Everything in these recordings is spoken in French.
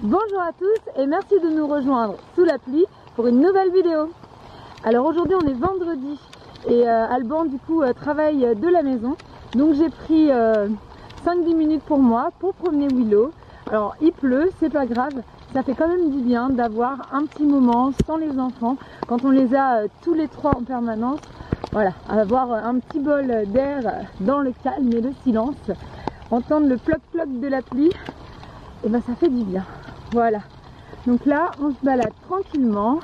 Bonjour à tous et merci de nous rejoindre sous la pluie pour une nouvelle vidéo. Alors aujourd'hui on est vendredi et Alban du coup travaille de la maison. Donc j'ai pris 5-10 minutes pour moi pour promener Willow. Alors il pleut, c'est pas grave, ça fait quand même du bien d'avoir un petit moment sans les enfants quand on les a tous les trois en permanence. Voilà, avoir un petit bol d'air dans le calme et le silence, entendre le ploc-ploc de la pluie, et ben ça fait du bien. Voilà, donc là on se balade tranquillement.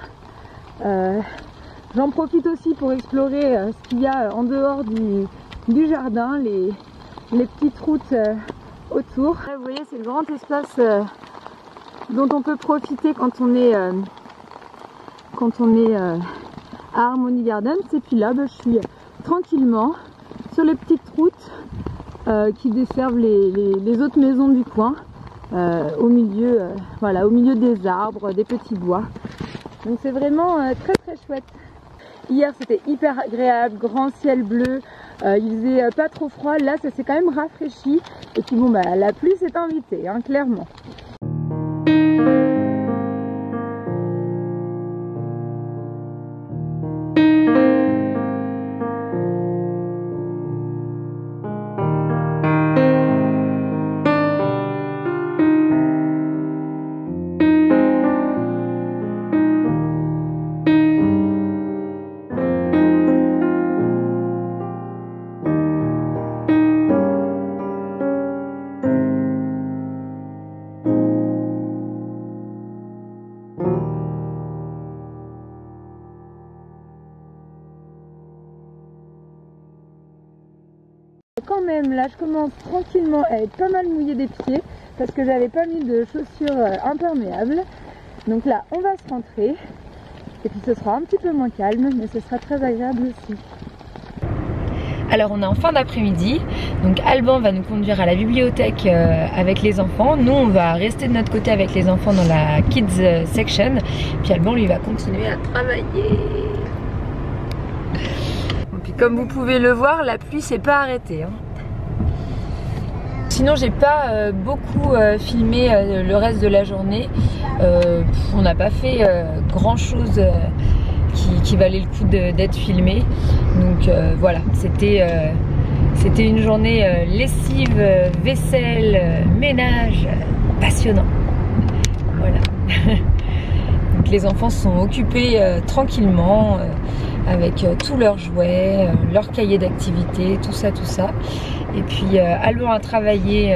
J'en profite aussi pour explorer ce qu'il y a en dehors du jardin, les petites routes autour. Là, vous voyez, c'est le grand espace dont on peut profiter quand on est à Harmony Gardens. Et puis là, je suis tranquillement sur les petites routes qui desservent les autres maisons du coin, au milieu, voilà, au milieu des arbres, des petits bois. Donc c'est vraiment très très chouette. Hier c'était hyper agréable, grand ciel bleu, il faisait pas trop froid, là ça s'est quand même rafraîchi. Et puis bon la pluie s'est invitée, hein, clairement. Quand même, là je commence tranquillement à être pas mal mouillée des pieds parce que j'avais pas mis de chaussures imperméables. Donc là on va se rentrer et puis ce sera un petit peu moins calme, mais ce sera très agréable aussi. Alors on est en fin d'après-midi, donc Alban va nous conduire à la bibliothèque avec les enfants. Nous on va rester de notre côté avec les enfants dans la kids section, puis Alban lui va continuer à travailler. Comme vous pouvez le voir, la pluie s'est pas arrêtée, hein. Sinon j'ai pas beaucoup filmé le reste de la journée. On n'a pas fait grand chose qui valait le coup d'être filmé. Donc voilà, c'était une journée lessive, vaisselle, ménage, passionnant. Voilà. Donc les enfants se sont occupés tranquillement avec tous leurs jouets, leurs cahiers d'activité, tout ça. Et puis Alban a travaillé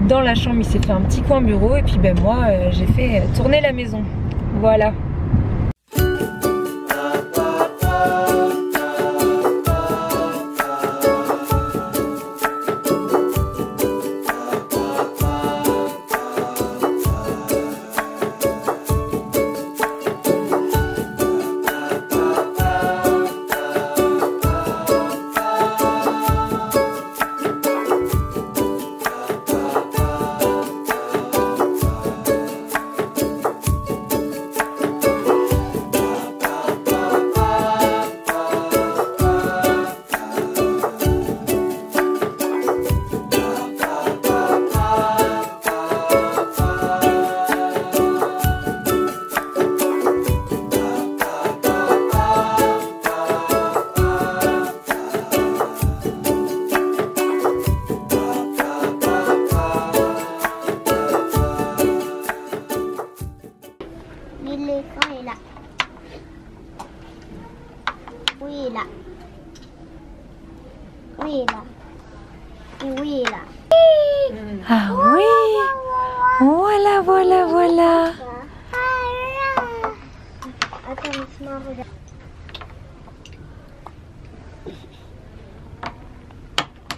dans la chambre, il s'est fait un petit coin bureau et puis moi j'ai fait tourner la maison. Voilà. L'éléphant est là. Oui, il est là. Oui, il est là. Oui, il est là. Ah oui, voilà. Attends, laisse-moi regarder.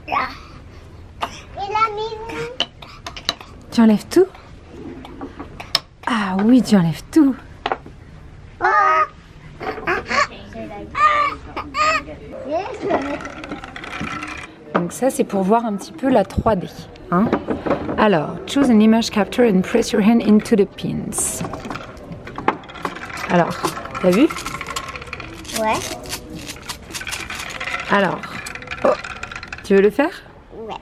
Là. Il a mis. Tu enlèves tout? Ah oui, tu enlèves tout. Donc ça c'est pour voir un petit peu la 3D, hein. Alors, choose an image capture and press your hand into the pins. Alors, t'as vu? Ouais. Alors, oh, tu veux le faire? Ouais.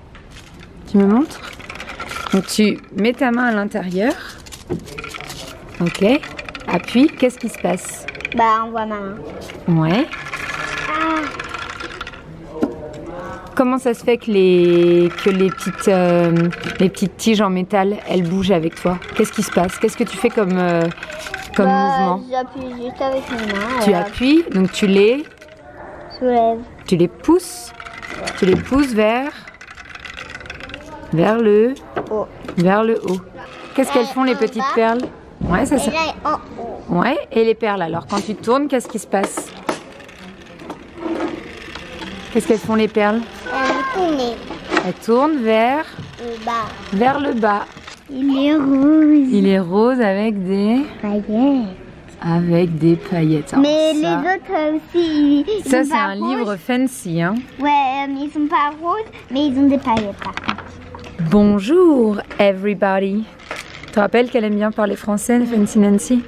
Tu me montres? Donc tu mets ta main à l'intérieur. Ok. Appuie. Qu'est-ce qui se passe? Bah, on voit ma main. Ouais. Ah. Comment ça se fait que les petites tiges en métal, elles bougent avec toi? Qu'est-ce qui se passe? Qu'est-ce que tu fais comme mouvement? J'appuie juste avec mes mains. Tu appuies, donc tu les Soulève. Tu les pousses. Tu les pousses vers le Oh. vers le haut. Qu'est-ce qu'elles font les petites perles? Ouais, ça. Et là, en haut. Ouais, et les perles alors, quand tu tournes, qu'est-ce qui se passe? Qu'est-ce qu'elles font les perles? Tourner. Elles tournent vers Le bas. le bas. Il est rouge. Il est rose avec des paillettes. Alors Mais ça, les autres aussi. Ils ça sont c'est pas un roses. livre fancy, hein. Ouais, mais ils sont pas roses, mais ils ont des paillettes par contre. Bonjour everybody. Tu te rappelles qu'elle aime bien parler français, Fancy Nancy?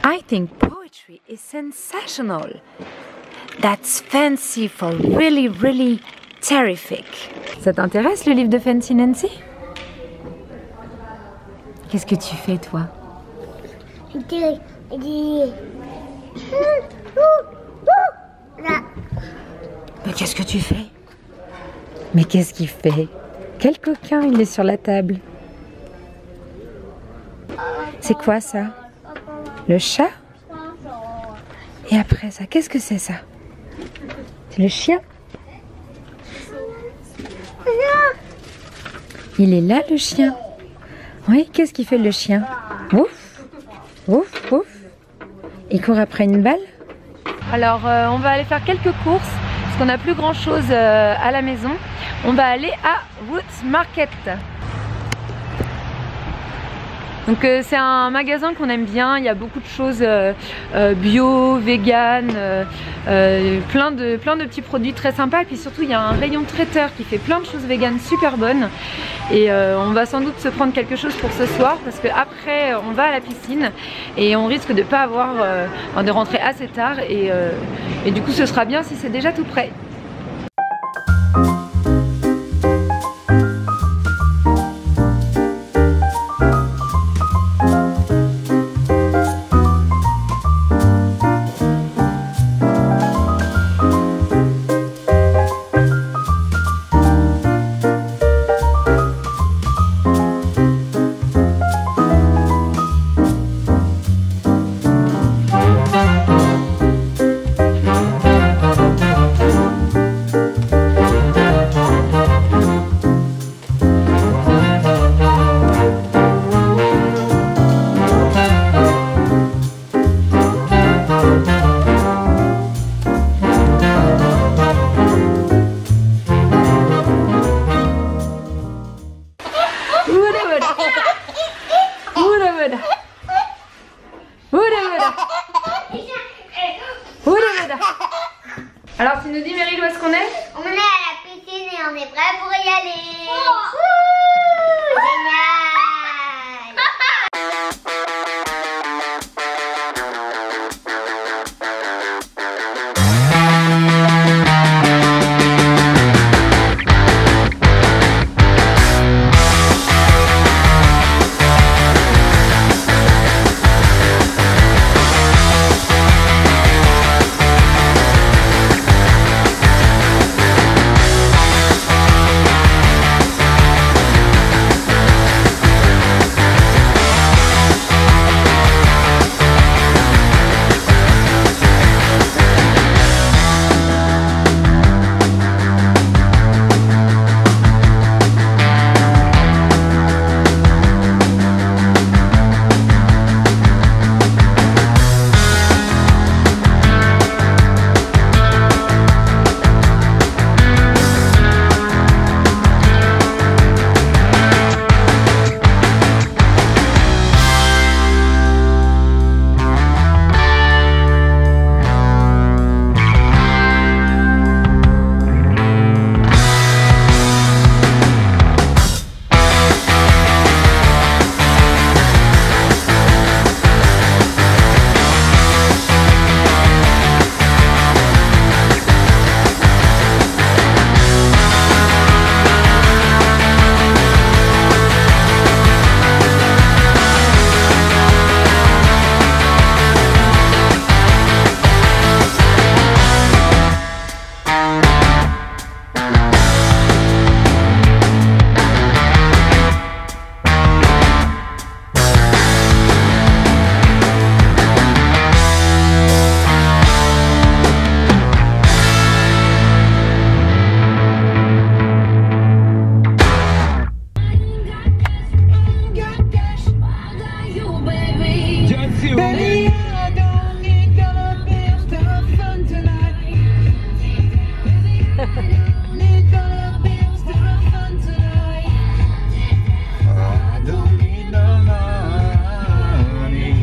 I think poetry is sensational. That's fancy for really, really terrific. Ça t'intéresse le livre de Fancy Nancy? Qu'est-ce que tu fais toi? Là. Mais qu'est-ce que tu fais? Mais qu'est-ce qu'il fait? Quel coquin, il est sur la table. C'est quoi ça? Le chat? Et après ça, qu'est-ce que c'est ça? C'est le chien? Il est là le chien. Oui, qu'est-ce qu'il fait le chien? Ouf, ouf, ouf. Il court après une balle? Alors on va aller faire quelques courses parce qu'on n'a plus grand chose à la maison. On va aller à Roots Market. Donc c'est un magasin qu'on aime bien, il y a beaucoup de choses bio, vegan, plein de petits produits très sympas. Et puis surtout il y a un rayon traiteur qui fait plein de choses vegan super bonnes. Et on va sans doute se prendre quelque chose pour ce soir parce qu'après on va à la piscine et on risque de pas avoir, de rentrer assez tard et du coup ce sera bien si c'est déjà tout prêt. Alors tu nous dis Meryl où est-ce qu'on est? On est à la piscine et on est prêt pour y aller. Génial. you. Baby, I don't need dollar bills to have fun tonight. Need dollar bills to have fun tonight. I don't need no money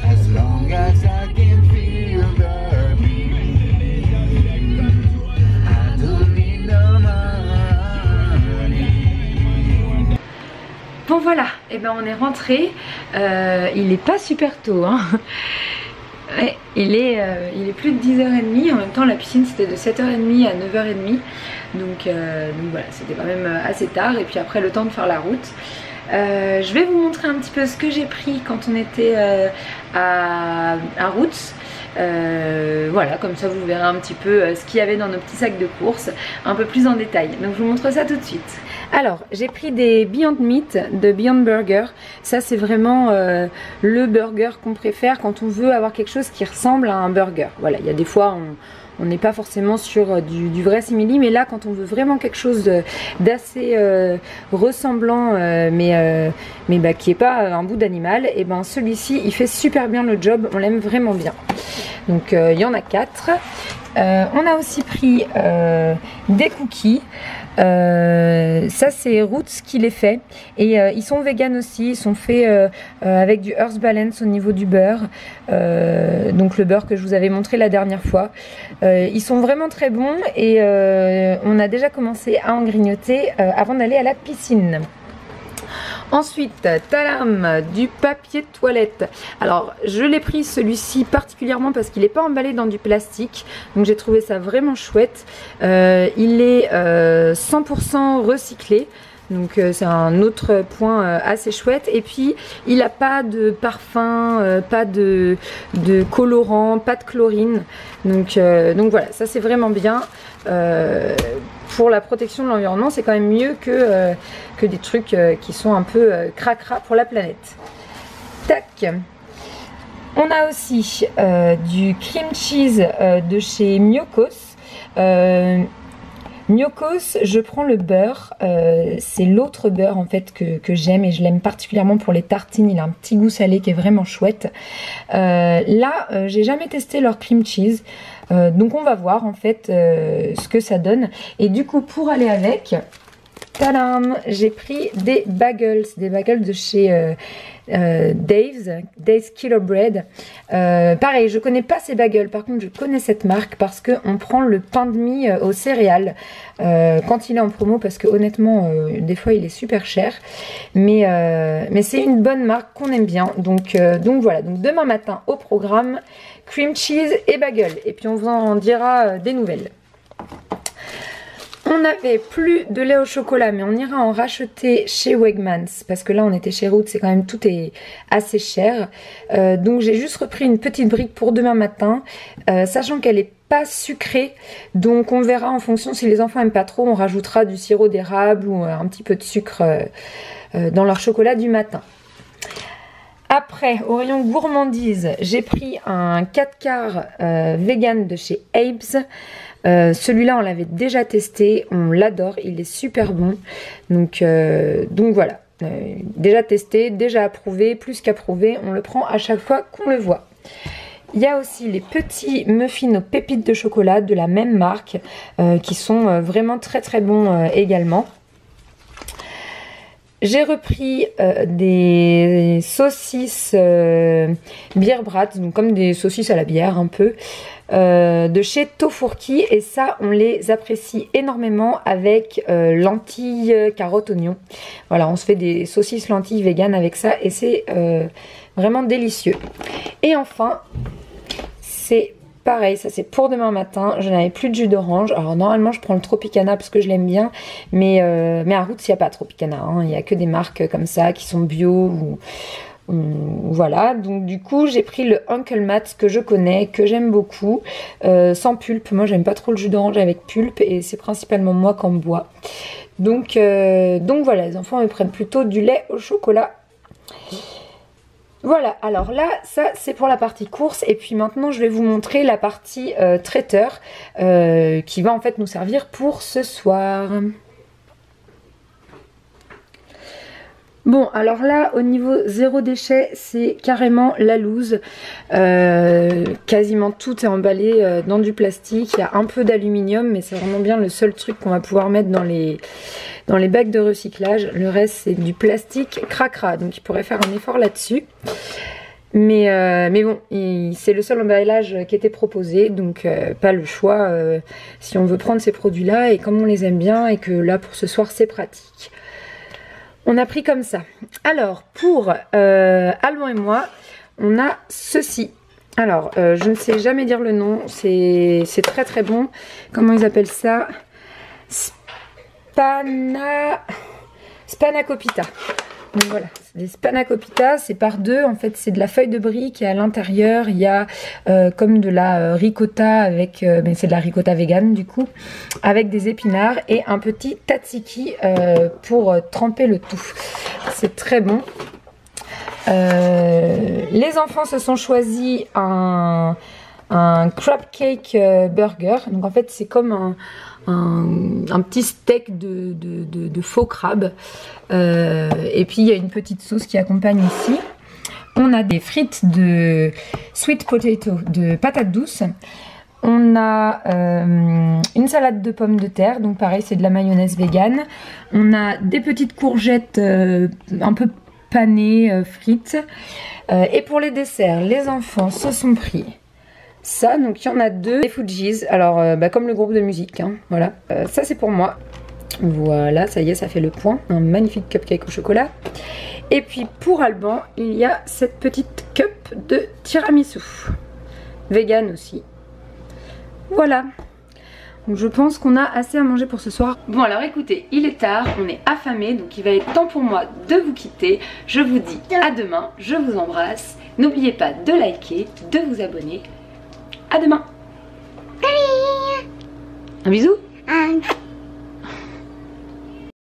as long as I can feel the beat. I don't need no money. Bon voilà, et ben on est rentré. Il est pas super tôt hein. Ouais, il est plus de 10h30, en même temps la piscine c'était de 7h30 à 9h30 donc voilà, c'était quand même assez tard et puis après le temps de faire la route. Je vais vous montrer un petit peu ce que j'ai pris quand on était à Roots. Voilà, comme ça vous verrez un petit peu ce qu'il y avait dans nos petits sacs de courses un peu plus en détail, donc je vous montre ça tout de suite. Alors j'ai pris des Beyond Meat de Beyond Burger. Ça c'est vraiment le burger qu'on préfère quand on veut avoir quelque chose qui ressemble à un burger. Voilà, il y a des fois on n'est pas forcément sur du vrai simili, mais là quand on veut vraiment quelque chose d'assez ressemblant mais qui n'est pas un bout d'animal, et ben celui-ci il fait super bien le job, on l'aime vraiment bien. Donc il y en a 4. On a aussi pris des cookies. Ça c'est Roots qui les fait et ils sont vegan aussi, ils sont faits avec du Earth Balance au niveau du beurre, donc le beurre que je vous avais montré la dernière fois. Ils sont vraiment très bons et on a déjà commencé à en grignoter avant d'aller à la piscine. Ensuite, tadam, du papier de toilette. Alors, je l'ai pris celui-ci particulièrement parce qu'il n'est pas emballé dans du plastique. Donc, j'ai trouvé ça vraiment chouette. Il est 100% recyclé. Donc c'est un autre point assez chouette. Et puis il n'a pas de parfum, pas de colorant, pas de chlorine. Donc voilà, ça c'est vraiment bien. Pour la protection de l'environnement, c'est quand même mieux que des trucs qui sont un peu cracra pour la planète. Tac. On a aussi du cream cheese de chez Miokos. Miokos, je prends le beurre, c'est l'autre beurre en fait que j'aime et je l'aime particulièrement pour les tartines, il a un petit goût salé qui est vraiment chouette. Là, j'ai jamais testé leur cream cheese, donc on va voir en fait ce que ça donne. Et du coup, pour aller avec, tadam, j'ai pris des bagels de chez Dave's Kilo Bread. Pareil, je connais pas ces bagels, par contre je connais cette marque parce qu'on prend le pain de mie aux céréales quand il est en promo, parce que honnêtement des fois il est super cher, mais c'est une bonne marque qu'on aime bien, donc voilà. Donc demain matin au programme, cream cheese et bagels, et puis on vous en dira des nouvelles. On n'avait plus de lait au chocolat, mais on ira en racheter chez Wegmans parce que là on était chez Roots, c'est quand même tout est assez cher. Donc j'ai juste repris une petite brique pour demain matin, sachant qu'elle est pas sucrée, donc on verra en fonction. Si les enfants aiment pas trop, on rajoutera du sirop d'érable ou un petit peu de sucre dans leur chocolat du matin. Après, au rayon gourmandise, j'ai pris un 4 quarts vegan de chez Abe's. Celui-là on l'avait déjà testé, on l'adore, il est super bon, donc voilà, déjà testé, déjà approuvé, plus qu'approuvé, on le prend à chaque fois qu'on le voit. Il y a aussi les petits muffins aux pépites de chocolat de la même marque qui sont vraiment très très bons également. J'ai repris des saucisses Beer Brats, donc comme des saucisses à la bière un peu, de chez Tofurky, et ça on les apprécie énormément avec lentilles, carottes, oignons. Voilà, on se fait des saucisses lentilles vegan avec ça et c'est vraiment délicieux. Et enfin, c'est pareil, ça c'est pour demain matin. Je n'avais plus de jus d'orange. Alors normalement je prends le Tropicana parce que je l'aime bien, mais à Roots il n'y a pas de Tropicana, hein. Il n'y a que des marques comme ça qui sont bio ou voilà. Donc du coup j'ai pris le Uncle Matt que je connais, que j'aime beaucoup, sans pulpe. Moi j'aime pas trop le jus d'orange avec pulpe et c'est principalement moi qui en bois. Donc voilà, les enfants ils prennent plutôt du lait au chocolat. Voilà, alors là, ça c'est pour la partie course, et puis maintenant je vais vous montrer la partie traiteur qui va en fait nous servir pour ce soir. Bon, alors là, au niveau zéro déchet, c'est carrément la loose. Quasiment tout est emballé dans du plastique. Il y a un peu d'aluminium, mais c'est vraiment bien le seul truc qu'on va pouvoir mettre dans les bacs de recyclage. Le reste, c'est du plastique cracra, donc il pourrait faire un effort là-dessus. Mais bon, c'est le seul emballage qui était proposé, donc pas le choix si on veut prendre ces produits-là. Et comme on les aime bien et que là, pour ce soir, c'est pratique. On a pris comme ça. Alors, pour Alban et moi, on a ceci. Alors, je ne sais jamais dire le nom. C'est très très bon. Comment ils appellent ça? Spanakopita. Donc voilà, des spanakopita, c'est par deux. En fait, c'est de la feuille de brique et à l'intérieur, il y a comme de la ricotta avec, mais c'est de la ricotta vegan du coup, avec des épinards et un petit tzatziki pour tremper le tout. C'est très bon. Les enfants se sont choisis un crab cake burger. Donc en fait, c'est comme un petit steak de faux crabe. Et puis il y a une petite sauce qui accompagne ici. On a des frites de sweet potato, de patates douces. On a une salade de pommes de terre, donc pareil c'est de la mayonnaise vegan. On a des petites courgettes un peu panées, frites. Et pour les desserts, les enfants se sont pris ça, donc il y en a deux, les Fujis, alors comme le groupe de musique, hein, voilà. Ça c'est pour moi. Voilà, ça y est, ça fait le point. Un magnifique cupcake au chocolat. Et puis pour Alban, il y a cette petite cup de tiramisu. Vegan aussi. Voilà. Donc je pense qu'on a assez à manger pour ce soir. Bon alors écoutez, il est tard, on est affamés, donc il va être temps pour moi de vous quitter. Je vous dis à demain, je vous embrasse. N'oubliez pas de liker, de vous abonner. À demain. Un bisou.